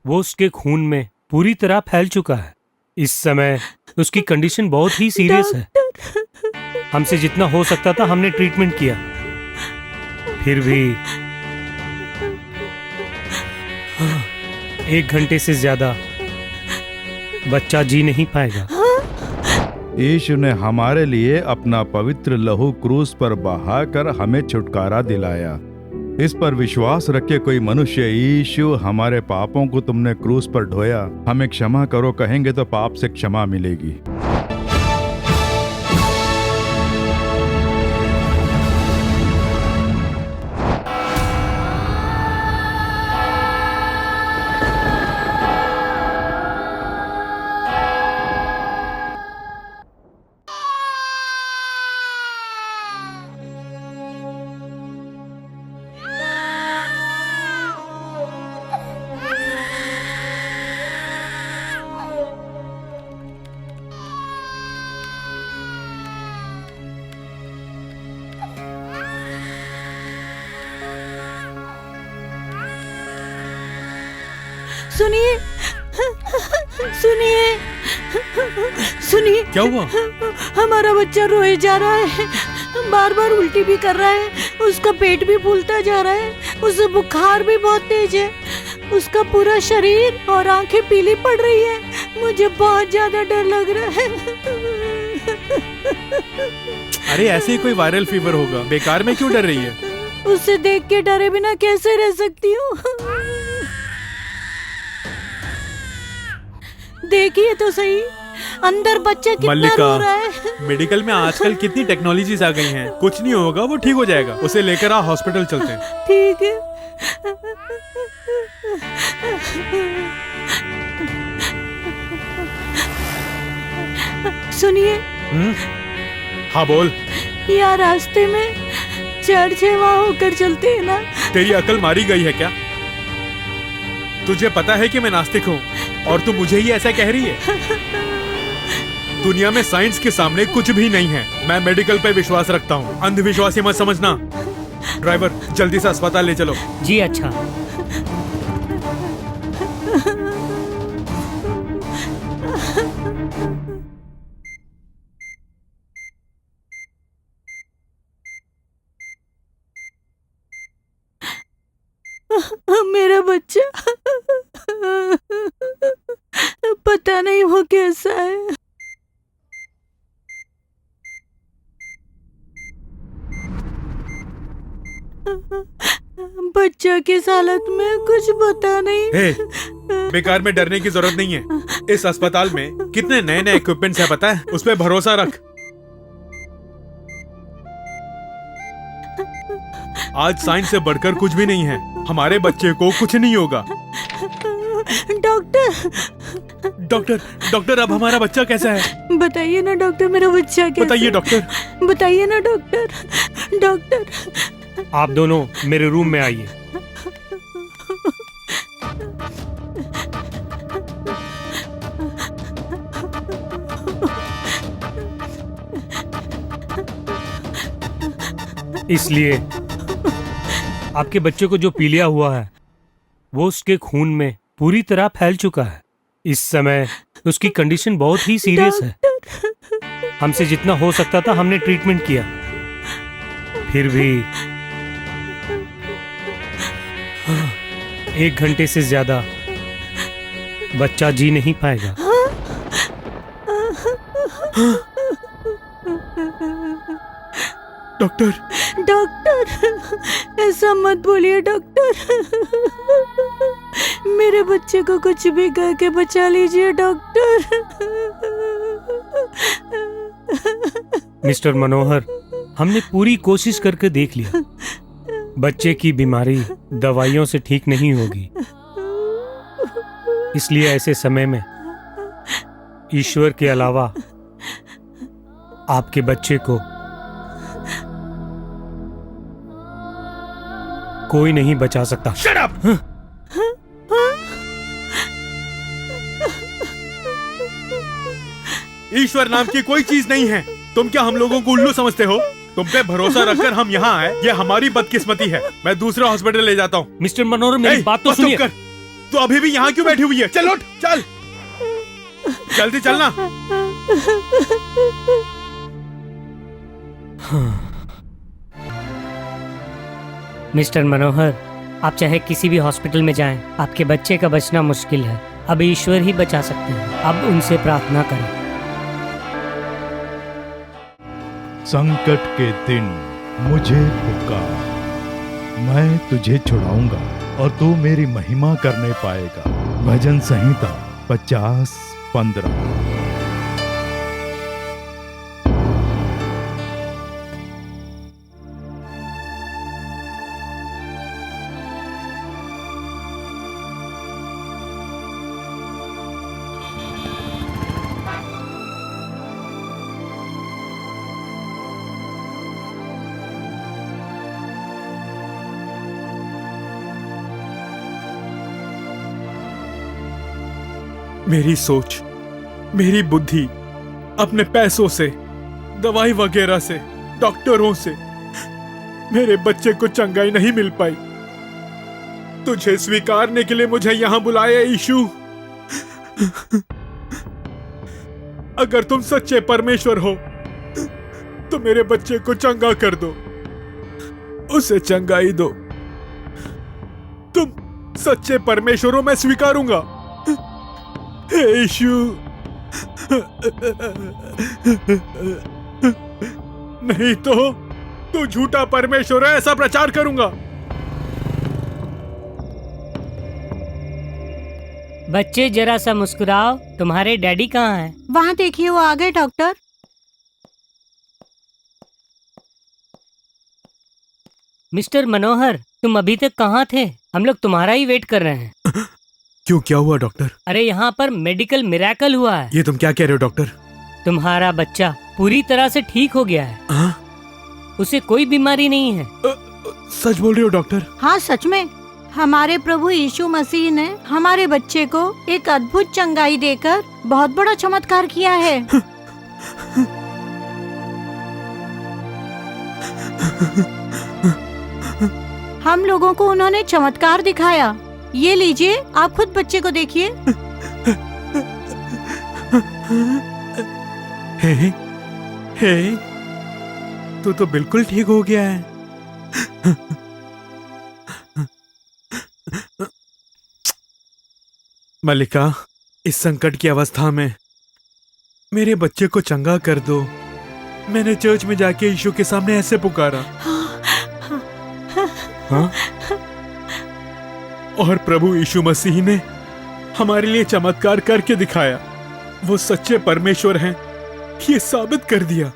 वो उसके खून में पूरी तरह फैल चुका है। इस समय उसकी कंडीशन बहुत ही सीरियस है। हमसे जितना हो सकता था हमने ट्रीटमेंट किया, फिर भी 1 घंटे से ज्यादा बच्चा जी नहीं पाएगा। यीशु ने हमारे लिए अपना पवित्र लहू क्रूस पर बहाकर हमें छुटकारा दिलाया। इस पर विश्वास रखे कोई मनुष्य, यीशु हमारे पापों को तुमने क्रूस पर ढोया, हमें क्षमा करो कहेंगे तो पाप से क्षमा मिलेगी। सुनिए, सुनिए, सुनिए। क्या हुआ? हमारा बच्चा रोए जा रहा है, बार बार उल्टी भी कर रहा है, उसका पेट भी फूलता जा रहा है, उसे बुखार भी बहुत तेज है, उसका पूरा शरीर और आंखें पीली पड़ रही है। मुझे बहुत ज्यादा डर लग रहा है। अरे ऐसे ही कोई वायरल फीवर होगा, बेकार में क्यों डर रही है? उसे देख के डरे बिना कैसे रह सकती हूँ? देखिए तो सही, अंदर बच्चा कितना रो रहा है। मेडिकल में आजकल कितनी टेक्नोलॉजीज आ गई हैं, कुछ नहीं होगा, वो ठीक हो जाएगा। उसे लेकर आ, हॉस्पिटल चलते हैं। ठीक है। सुनिए। हाँ बोल। यार रास्ते में चर्च है, वहाँ होकर चलते हैं ना? तेरी अकल मारी गई है क्या? तुझे पता है कि मैं नास्तिक हूँ और तू मुझे ही ऐसा कह रही है? दुनिया में साइंस के सामने कुछ भी नहीं है। मैं मेडिकल पे विश्वास रखता हूँ, अंधविश्वासी मत समझना। ड्राइवर जल्दी से अस्पताल ले चलो। जी अच्छा। मेरा बच्चा पता नहीं वो कैसा है। बच्चा किस हालत में कुछ पता नहीं। हे, बेकार में डरने की जरूरत नहीं है। इस अस्पताल में कितने नए नए इक्विपमेंट्स है पता है? उस पर भरोसा रख। आज साइंस से बढ़कर कुछ भी नहीं है। हमारे बच्चे को कुछ नहीं होगा। डॉक्टर, डॉक्टर, डॉक्टर अब हमारा बच्चा कैसा है? बताइए ना डॉक्टर, मेरा बच्चा कैसा? बताइए डॉक्टर। बताइए ना डॉक्टर। डॉक्टर आप दोनों मेरे रूम में आइए। इसलिए आपके बच्चे को जो पीलिया हुआ है वो उसके खून में पूरी तरह फैल चुका है। इस समय उसकी कंडीशन बहुत ही सीरियस है। हमसे जितना हो सकता था हमने ट्रीटमेंट किया, फिर भी 1 घंटे से ज्यादा बच्चा जी नहीं पाएगा। डॉक्टर, डॉक्टर ऐसा मत बोलिए डॉक्टर। मेरे बच्चे को कुछ भी कह के बचा लीजिए डॉक्टर। मिस्टर मनोहर, हमने पूरी कोशिश करके देख लिया, बच्चे की बीमारी दवाइयों से ठीक नहीं होगी। इसलिए ऐसे समय में ईश्वर के अलावा आपके बच्चे को कोई नहीं बचा सकता। Shut up! ईश्वर नाम की कोई चीज नहीं है। तुम क्या हम लोगों को उल्लू समझते हो? तुम पे भरोसा रखकर हम यहाँ आए, ये हमारी बदकिस्मती है। मैं दूसरा हॉस्पिटल ले जाता हूँ। मिस्टर मनोहर, मेरी बात तो सुनिए। तू अभी भी यहाँ क्यों बैठी हुई है? चल उठ, चल, जल्दी चलना। मिस्टर मनोहर, आप चाहे किसी भी हॉस्पिटल में जाएं, आपके बच्चे का बचना मुश्किल है। अब ईश्वर ही बचा सकते हैं। अब उनसे प्रार्थना करें। संकट के दिन मुझे पुकार, मैं तुझे छुड़ाऊंगा और तू मेरी महिमा करने पाएगा। भजन संहिता 50:15। मेरी सोच, मेरी बुद्धि, अपने पैसों से, दवाई वगैरह से, डॉक्टरों से मेरे बच्चे को चंगाई नहीं मिल पाई। तुझे स्वीकारने के लिए मुझे यहां बुलाया यीशु। अगर तुम सच्चे परमेश्वर हो तो मेरे बच्चे को चंगा कर दो, उसे चंगाई दो। तुम सच्चे परमेश्वर हो, मैं स्वीकारूंगा। हे यीशु, नहीं तो तू झूठा परमेश्वर है ऐसा प्रचार करूंगा। बच्चे जरा सा मुस्कुराओ, तुम्हारे डैडी कहाँ हैं? वहाँ देखिए, वो आ गए डॉक्टर। मिस्टर मनोहर, तुम अभी तक कहाँ थे? हम लोग तुम्हारा ही वेट कर रहे हैं। क्यों, क्या हुआ डॉक्टर? अरे यहाँ पर मेडिकल मिरेकल हुआ है। ये तुम क्या कह रहे हो डॉक्टर? तुम्हारा बच्चा पूरी तरह से ठीक हो गया है। हाँ? उसे कोई बीमारी नहीं है। सच बोल रहे हो डॉक्टर? हाँ, सच में। हमारे प्रभु यीशु मसीह ने हमारे बच्चे को एक अद्भुत चंगाई देकर बहुत बड़ा चमत्कार किया है। हम लोगों को उन्होंने चमत्कार दिखाया। ये लीजिए, आप खुद बच्चे को देखिए। हे, तू तो बिल्कुल ठीक हो गया है। मल्लिका, इस संकट की अवस्था में मेरे बच्चे को चंगा कर दो। मैंने चर्च में जाके यीशु के सामने ऐसे पुकारा। हाँ? और प्रभु यीशु मसीह ने हमारे लिए चमत्कार करके दिखाया। वो सच्चे परमेश्वर हैं, ये साबित कर दिया।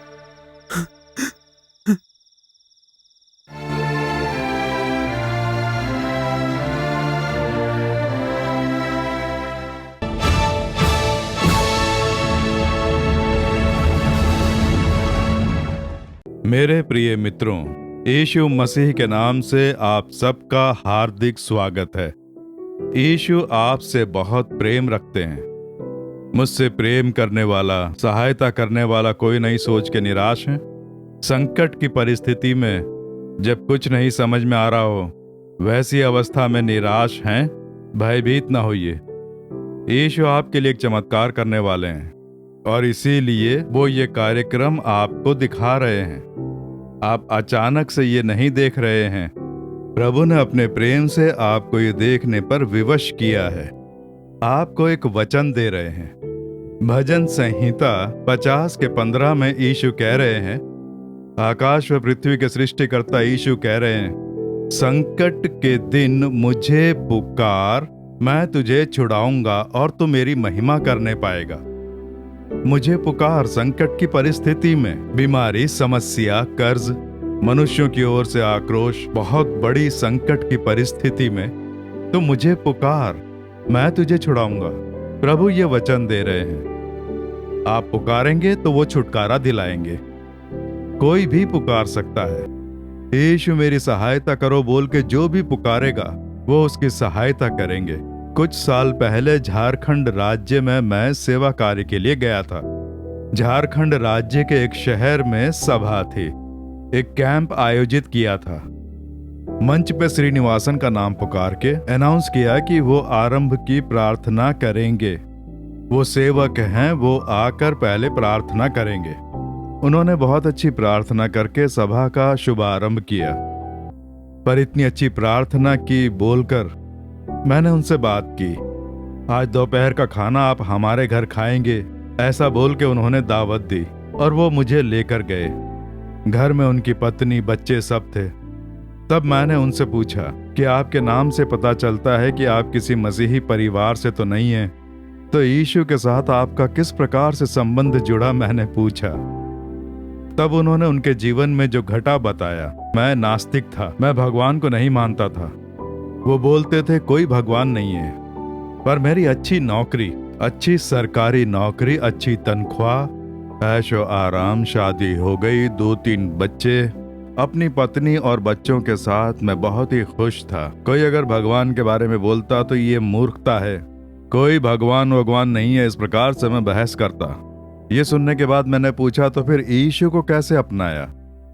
मेरे प्रिय मित्रों, यीशु मसीह के नाम से आप सबका हार्दिक स्वागत है। यीशु आपसे बहुत प्रेम रखते हैं। मुझसे प्रेम करने वाला, सहायता करने वाला कोई नहीं सोच के निराश है। संकट की परिस्थिति में जब कुछ नहीं समझ में आ रहा हो, वैसी अवस्था में निराश हैं, भयभीत ना होइए। यीशु आपके लिए एक चमत्कार करने वाले हैं और इसीलिए वो ये कार्यक्रम आपको दिखा रहे हैं। आप अचानक से ये नहीं देख रहे हैं। प्रभु ने अपने प्रेम से आपको ये देखने पर विवश किया है। आपको एक वचन दे रहे हैं। भजन संहिता 50:15 में यीशु कह रहे हैं, आकाश व पृथ्वी के सृष्टिकर्ता यीशु कह रहे हैं, संकट के दिन मुझे पुकार, मैं तुझे छुड़ाऊंगा और तू मेरी महिमा करने पाएगा। मुझे पुकार संकट की परिस्थिति में, बीमारी, समस्या, कर्ज, मनुष्यों की ओर से आक्रोश, बहुत बड़ी संकट की परिस्थिति में तो मुझे पुकार, मैं तुझे छुड़ाऊंगा। प्रभु ये वचन दे रहे हैं। आप पुकारेंगे तो वो छुटकारा दिलाएंगे। कोई भी पुकार सकता है। यीशु मेरी सहायता करो बोल के जो भी पुकारेगा वो उसकी सहायता करेंगे। कुछ साल पहले झारखंड राज्य में मैं सेवा कार्य के लिए गया था। झारखंड राज्य के एक शहर में सभा थी। एक कैंप आयोजित किया था। मंच पे श्रीनिवासन का नाम पुकार के अनाउंस किया कि वो आरंभ की प्रार्थना करेंगे। वो सेवक हैं, वो आकर पहले प्रार्थना करेंगे। उन्होंने बहुत अच्छी प्रार्थना करके सभा का शुभारंभ किया। पर इतनी अच्छी प्रार्थना की बोलकर मैंने उनसे बात की, आज दोपहर का खाना आप हमारे घर खाएंगे, ऐसा बोल के उन्होंने दावत दी और वो मुझे लेकर गए। घर में उनकी पत्नी, बच्चे सब थे। तब मैंने उनसे पूछा कि आपके नाम से पता चलता है कि आप किसी मसीही परिवार से तो नहीं हैं, तो यीशु के साथ आपका किस प्रकार से संबंध जुड़ा, मैंने पूछा। तब उन्होंने उनके जीवन में जो घटा बताया। मैं नास्तिक था, मैं भगवान को नहीं मानता था। वो बोलते थे कोई भगवान नहीं है, पर मेरी अच्छी नौकरी, अच्छी सरकारी नौकरी, अच्छी तनख्वाह, ऐशो आराम, शादी हो गई, 2-3 बच्चे, अपनी पत्नी और बच्चों के साथ मैं बहुत ही खुश था। कोई अगर भगवान के बारे में बोलता तो ये मूर्खता है, कोई भगवान नहीं है, इस प्रकार से मैं बहस करता। ये सुनने के बाद मैंने पूछा, तो फिर यीशु को कैसे अपनाया?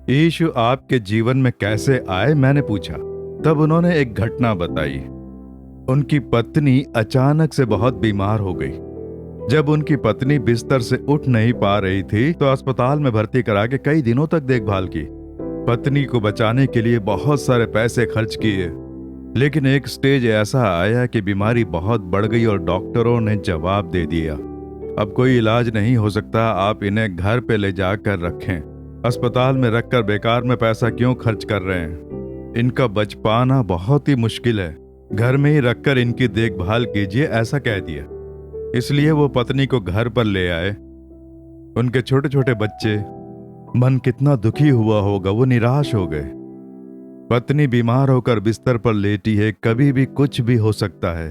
यीशु आपके जीवन में कैसे आए, मैंने पूछा। तब उन्होंने एक घटना बताई। उनकी पत्नी अचानक से बहुत बीमार हो गई। जब उनकी पत्नी बिस्तर से उठ नहीं पा रही थी तो अस्पताल में भर्ती करा के कई दिनों तक देखभाल की। पत्नी को बचाने के लिए बहुत सारे पैसे खर्च किए, लेकिन एक स्टेज ऐसा आया कि बीमारी बहुत बढ़ गई और डॉक्टरों ने जवाब दे दिया, अब कोई इलाज नहीं हो सकता, आप इन्हें घर पे ले जाकर रखें। अस्पताल में रखकर बेकार में पैसा क्यों खर्च कर रहे हैं? इनका बच पाना बहुत ही मुश्किल है, घर में ही रखकर इनकी देखभाल कीजिए, ऐसा कह दिया। इसलिए वो पत्नी को घर पर ले आए। उनके छोटे छोटे बच्चे, मन कितना दुखी हुआ होगा, वो निराश हो गए। पत्नी बीमार होकर बिस्तर पर लेटी है, कभी भी कुछ भी हो सकता है।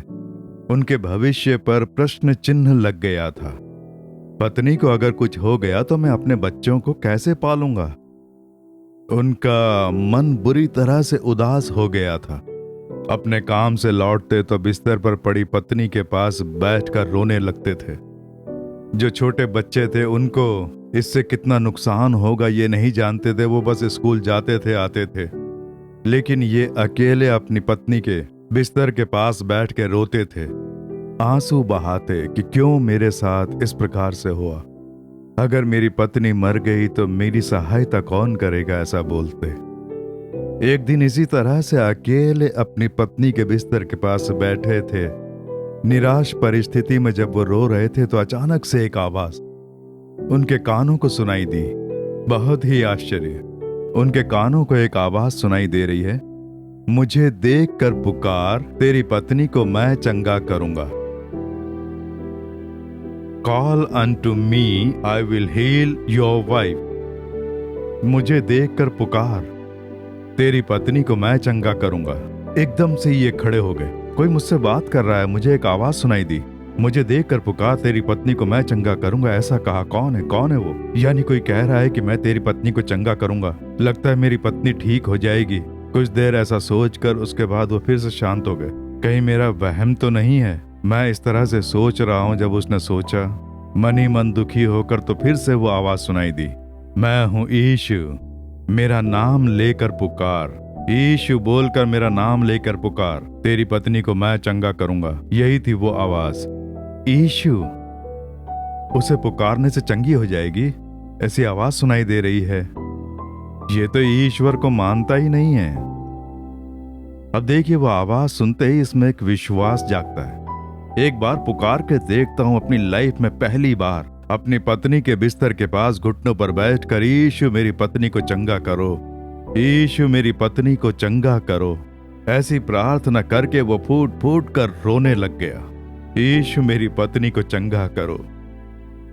उनके भविष्य पर प्रश्न चिन्ह लग गया था। पत्नी को अगर कुछ हो गया तो मैं अपने बच्चों को कैसे पालूंगा? उनका मन बुरी तरह से उदास हो गया था। अपने काम से लौटते तो बिस्तर पर पड़ी पत्नी के पास बैठकर रोने लगते थे। जो छोटे बच्चे थे उनको इससे कितना नुकसान होगा ये नहीं जानते थे, वो बस स्कूल जाते थे, आते थे। लेकिन ये अकेले अपनी पत्नी के बिस्तर के पास बैठ के रोते थे, आंसू बहाते कि क्यों मेरे साथ इस प्रकार से हुआ, अगर मेरी पत्नी मर गई तो मेरी सहायता कौन करेगा, ऐसा बोलते। एक दिन इसी तरह से अकेले अपनी पत्नी के बिस्तर के पास बैठे थे। निराश परिस्थिति में जब वो रो रहे थे तो अचानक से एक आवाज उनके कानों को सुनाई दी। बहुत ही आश्चर्य, उनके कानों को एक आवाज सुनाई दे रही है, मुझे देख कर पुकार, तेरी पत्नी को मैं चंगा करूंगा। Call unto me, I will heal your wife. मुझे देख कर पुकार, तेरी पत्नी को मैं चंगा करूंगा। एकदम से ये खड़े हो गए, कोई मुझसे बात कर रहा है, मुझे एक आवाज सुनाई दी, मुझे देख कर पुकार, तेरी पत्नी को मैं चंगा करूंगा। ऐसा कहा, कौन है वो? यानी कोई कह रहा है कि मैं तेरी पत्नी को चंगा करूंगा, लगता है मेरी पत्नी ठीक हो जाएगी। कुछ देर ऐसा सोचकर उसके बाद वो फिर से शांत हो गए। कहीं मेरा वहम तो नहीं है, मैं इस तरह से सोच रहा हूं। जब उसने सोचा, मन ही मन दुखी होकर, तो फिर से वो आवाज सुनाई दी, मैं हूं यीशु, मेरा नाम लेकर पुकार। यीशु बोलकर मेरा नाम लेकर पुकार, तेरी पत्नी को मैं चंगा करूंगा। यही थी वो आवाज। यीशु, उसे पुकारने से चंगी हो जाएगी, ऐसी आवाज सुनाई दे रही है। ये तो ईश्वर को मानता ही नहीं है। अब देखिए, वो आवाज सुनते ही इसमें एक विश्वास जागता है। एक बार पुकार के देखता हूं अपनी लाइफ में पहली बार अपनी पत्नी के बिस्तर के पास घुटनों पर बैठकर, यीशु मेरी पत्नी को चंगा करो, यीशु मेरी पत्नी को चंगा करो। ऐसी प्रार्थना करके वो फूट फूट कर रोने लग गया, यीशु मेरी पत्नी को चंगा करो।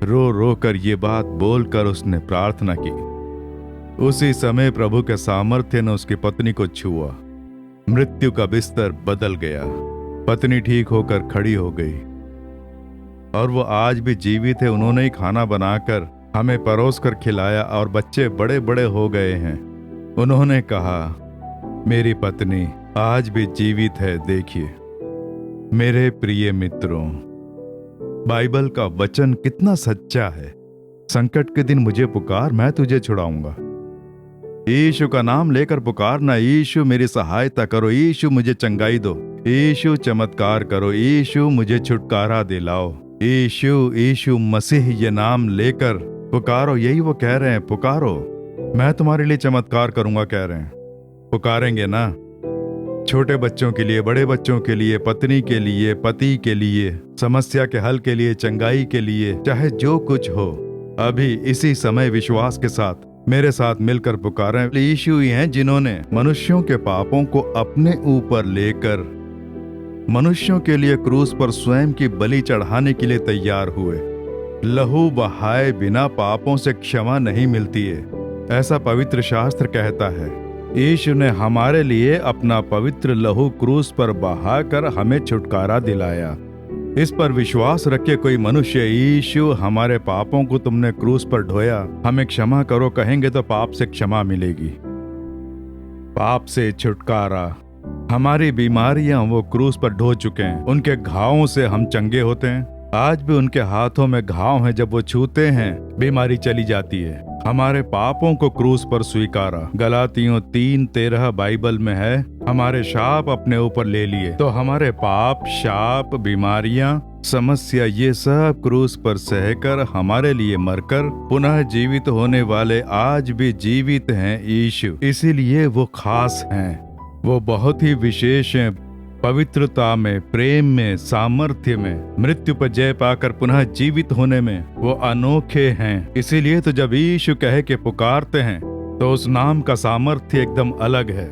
रो रो कर ये बात बोलकर उसने प्रार्थना की। उसी समय प्रभु के सामर्थ्य ने उसकी पत्नी को छुआ। मृत्यु का बिस्तर बदल गया। पत्नी ठीक होकर खड़ी हो गई और वो आज भी जीवित है। उन्होंने ही खाना बनाकर हमें परोस कर खिलाया और बच्चे बड़े बड़े हो गए हैं। उन्होंने कहा, मेरी पत्नी आज भी जीवित है। देखिए मेरे प्रिय मित्रों, बाइबल का वचन कितना सच्चा है। संकट के दिन मुझे पुकार, मैं तुझे छुड़ाऊंगा। यीशु का नाम लेकर पुकारना, यीशु मेरी सहायता करो, यीशु मुझे चंगाई दो, यीशु चमत्कार करो, यीशु मुझे छुटकारा दिलाओ। यीशु यीशु मसीह ये नाम लेकर पुकारो। यही वो कह रहे हैं, पुकारो, मैं तुम्हारे लिए चमत्कार करूंगा कह रहे हैं। पुकारेंगे ना? छोटे बच्चों के लिए, बड़े बच्चों के लिए, पत्नी के लिए, पति के लिए, समस्या के हल के लिए, चंगाई के लिए, चाहे जो कुछ हो, अभी इसी समय विश्वास के साथ मेरे साथ मिलकर पुकारें। यीशु ही हैं जिन्होंने मनुष्यों के पापों को अपने ऊपर लेकर मनुष्यों के लिए क्रूस पर स्वयं की बलि चढ़ाने के लिए तैयार हुए। लहू बहाए बिना पापों से क्षमा नहीं मिलती है, ऐसा पवित्र शास्त्र कहता है। यीशु ने हमारे लिए अपना पवित्र लहू क्रूस पर बहाकर हमें छुटकारा दिलाया। इस पर विश्वास रखे कोई मनुष्य, यीशु हमारे पापों को तुमने क्रूस पर ढोया, हमें क्षमा करो कहेंगे तो पाप से क्षमा मिलेगी, पाप से छुटकारा। हमारी बीमारियां वो क्रूस पर ढो चुके हैं, उनके घावों से हम चंगे होते हैं। आज भी उनके हाथों में घाव हैं, जब वो छूते हैं बीमारी चली जाती है। हमारे पापों को क्रूस पर स्वीकारा। गलातियों 3:13 बाइबल में है, हमारे शाप अपने ऊपर ले लिए। तो हमारे पाप, शाप, बीमारियां, समस्या, ये सब क्रूस पर सहकर हमारे लिए मरकर पुनः जीवित होने वाले आज भी जीवित हैं यीशु। इसीलिए वो खास हैं, वो बहुत ही विशेष हैं। पवित्रता में, प्रेम में, सामर्थ्य में, मृत्यु पर जय पाकर पुनः जीवित होने में वो अनोखे हैं। इसीलिए तो जब यीशु कहे के पुकारते हैं तो उस नाम का सामर्थ्य एकदम अलग है।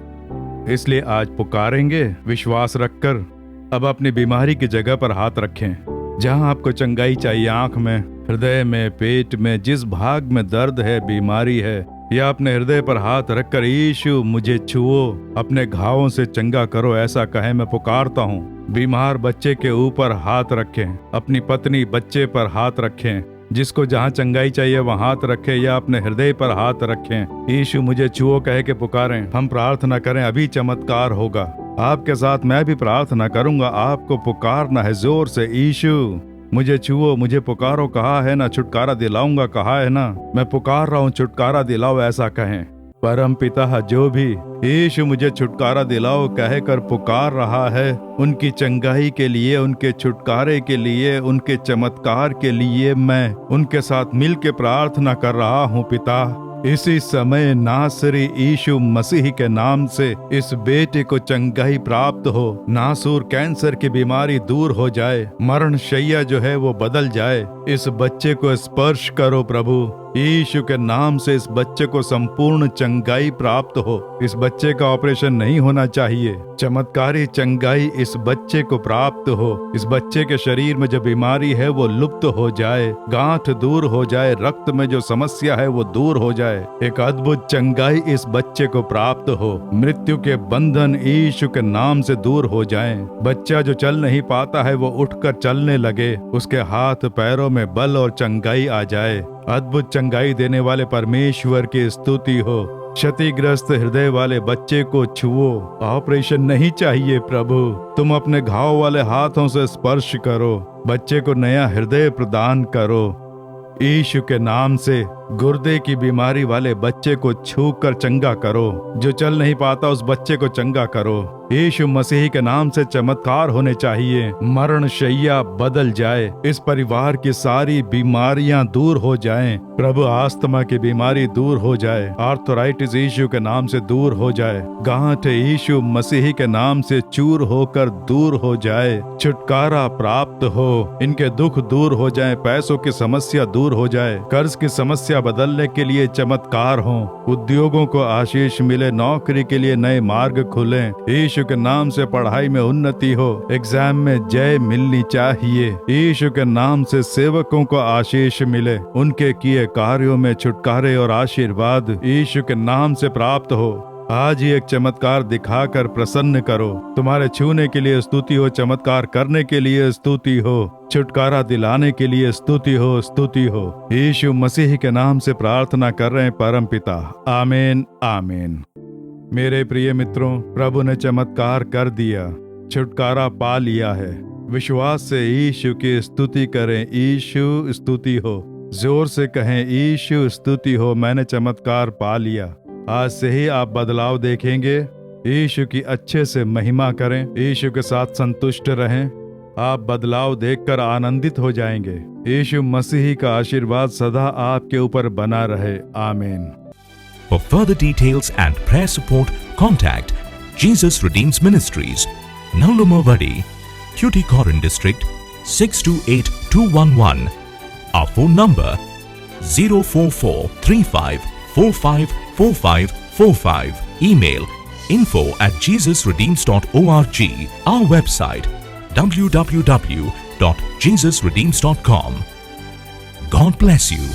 इसलिए आज पुकारेंगे विश्वास रखकर। अब अपनी बीमारी की जगह पर हाथ रखें, जहां आपको चंगाई चाहिए, आंख में, हृदय में, पेट में, जिस भाग में दर्द है, बीमारी है, या अपने हृदय पर हाथ रखकर यीशु मुझे छुओ, अपने घावों से चंगा करो, ऐसा कहे मैं पुकारता हूँ। बीमार बच्चे के ऊपर हाथ रखें, अपनी पत्नी बच्चे पर हाथ रखें, जिसको जहाँ चंगाई चाहिए वहाँ हाथ रखें, या अपने हृदय पर हाथ रखें। यीशु मुझे छुओ कह के पुकारें। हम प्रार्थना करें, अभी चमत्कार होगा। आपके साथ मैं भी प्रार्थना करूंगा, आपको पुकारना है जोर से, यीशु मुझे छुओ, मुझे पुकारो कहा है ना, छुटकारा दिलाऊंगा कहा है ना, मैं पुकार रहा हूँ, छुटकारा दिलाओ ऐसा कहें। परम पिता जो भी यीशु मुझे छुटकारा दिलाओ कह कर पुकार रहा है, उनकी चंगाई के लिए, उनके छुटकारे के लिए, उनके चमत्कार के लिए मैं उनके साथ मिल के प्रार्थना कर रहा हूँ। पिता, इसी समय नासरी यीशु मसीह के नाम से इस बेटे को चंगाई प्राप्त हो, नासूर कैंसर की बीमारी दूर हो जाए, मरण शैया जो है वो बदल जाए। इस बच्चे को स्पर्श करो प्रभु, यीशु के नाम से इस बच्चे को संपूर्ण चंगाई प्राप्त हो। इस बच्चे का ऑपरेशन नहीं होना चाहिए, चमत्कारी चंगाई इस बच्चे को प्राप्त हो। इस बच्चे के शरीर में जो बीमारी है वो लुप्त हो जाए, गांठ दूर हो जाए, रक्त में जो समस्या है वो दूर हो जाए। एक अद्भुत चंगाई इस बच्चे को प्राप्त हो। मृत्यु के बंधन यीशु के नाम से दूर हो जाएं। बच्चा जो चल नहीं पाता है वो उठकर चलने लगे, उसके हाथ पैरों में बल और चंगाई आ जाए। अद्भुत चंगाई देने वाले परमेश्वर की स्तुति हो। क्षतिग्रस्त हृदय वाले बच्चे को छुओ, ऑपरेशन नहीं चाहिए प्रभु, तुम अपने घाव वाले हाथों से स्पर्श करो, बच्चे को नया हृदय प्रदान करो। यीशु के नाम से गुर्दे की बीमारी वाले बच्चे को छू कर चंगा करो, जो चल नहीं पाता उस बच्चे को चंगा करो। यीशु मसीह के नाम से चमत्कार होने चाहिए, मरण शैया बदल जाए, इस परिवार की सारी बीमारियां दूर हो जाएं। प्रभु, आस्थमा की बीमारी दूर हो जाए, आर्थराइटिस यीशु के नाम से दूर हो जाए, गांठ यीशु मसीह के नाम से चूर होकर दूर हो जाए, छुटकारा प्राप्त हो, इनके दुख दूर हो जाए, पैसों की समस्या दूर हो जाए, कर्ज की समस्या बदलने के लिए चमत्कार हो, उद्योगों को आशीष मिले, नौकरी के लिए नए मार्ग खुले, यीशु के नाम से पढ़ाई में उन्नति हो, एग्जाम में जय मिलनी चाहिए, यीशु के नाम से सेवकों को आशीष मिले, उनके किए कार्यों में छुटकारे और आशीर्वाद यीशु के नाम से प्राप्त हो। आज ही एक चमत्कार दिखाकर प्रसन्न करो। तुम्हारे छूने के लिए स्तुति हो, चमत्कार करने के लिए स्तुति हो, छुटकारा दिलाने के लिए स्तुति हो, स्तुति हो। यीशु मसीह के नाम से प्रार्थना कर रहे हैं परम पिता, आमीन आमीन। मेरे प्रिय मित्रों, प्रभु ने चमत्कार कर दिया, छुटकारा पा लिया है। विश्वास से यीशु की स्तुति करें, यीशु स्तुति हो। जोर से कहें, यीशु स्तुति हो, मैंने चमत्कार पा लिया, आज से ही आप बदलाव देखेंगे। यीशु की अच्छे से महिमा करें, यीशु के साथ संतुष्ट रहें। आप बदलाव देखकर आनंदित हो जाएंगे। यीशु मसीह का आशीर्वाद सदा आपके ऊपर बना रहे। आमीन। For further details and prayer support, contact Jesus Redeems Ministries, Nallumavadi, Tuticorin District, 628211. Our phone number 04435454545. Email info@jesusredeems.org. Our website www.jesusredeems.com. God bless you.